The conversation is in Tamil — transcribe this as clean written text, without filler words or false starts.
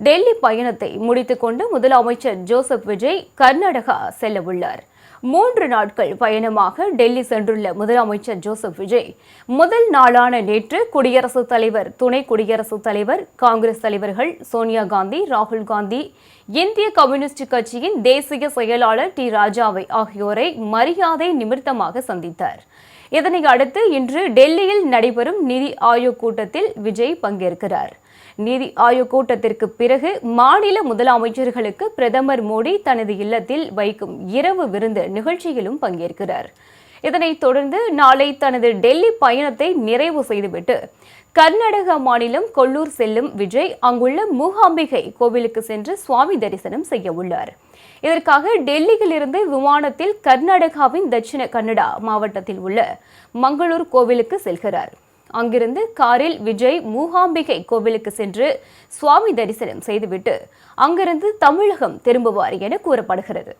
டெல்லி பயணத்தை முடித்துக்கொண்டு முதலமைச்சர் ஜோசப் விஜய் கர்நாடகா செல்ல உள்ளார். 3 நாட்கள் பயணமாக டெல்லி சென்றுள்ள முதலமைச்சர் ஜோசப் விஜய் முதல் நாளான நேற்று குடியரசுத் தலைவர், துணை குடியரசுத் தலைவர், காங்கிரஸ் தலைவர்கள் சோனியா காந்தி, ராகுல் காந்தி, இந்திய கம்யூனிஸ்ட் கட்சியின் தேசிய செயலாளர் டி. ராஜாவை ஆகியோரை மரியாதை நிமித்தமாக சந்தித்தார். இதனை அடுத்து இன்று டெல்லியில் நடைபெறும் நிதி ஆயோக் கூட்டத்தில் விஜய் பங்கேற்கிறார். நிதி ஆயோக் கூட்டத்திற்கு பிறகு மாநில முதலமைச்சர்களுக்கு பிரதமர் மோடி தனது இல்லத்தில் வைக்கும் இரவு விருந்து நிகழ்ச்சியிலும் பங்கேற்கிறார். இதனைத் தொடர்ந்து நாளை தனது டெல்லி பயணத்தை நிறைவு செய்துவிட்டு கர்நாடக மாநிலம் கொல்லூர் செல்லும் விஜய் அங்குள்ள மூகாம்பிகை கோவிலுக்கு சென்று சுவாமி தரிசனம் செய்ய உள்ளார். இதற்காக டெல்லியிலிருந்து விமானத்தில் கர்நாடகாவின் தட்சிண கன்னடா மாவட்டத்தில் உள்ள மங்களூர் கோவிலுக்கு செல்கிறார். அங்கிருந்து காரில் விஜய் மூகாம்பிகை கோவிலுக்கு சென்று சுவாமி தரிசனம் செய்துவிட்டு அங்கிருந்து தமிழகம் திரும்புவார் என கூறப்படுகிறது.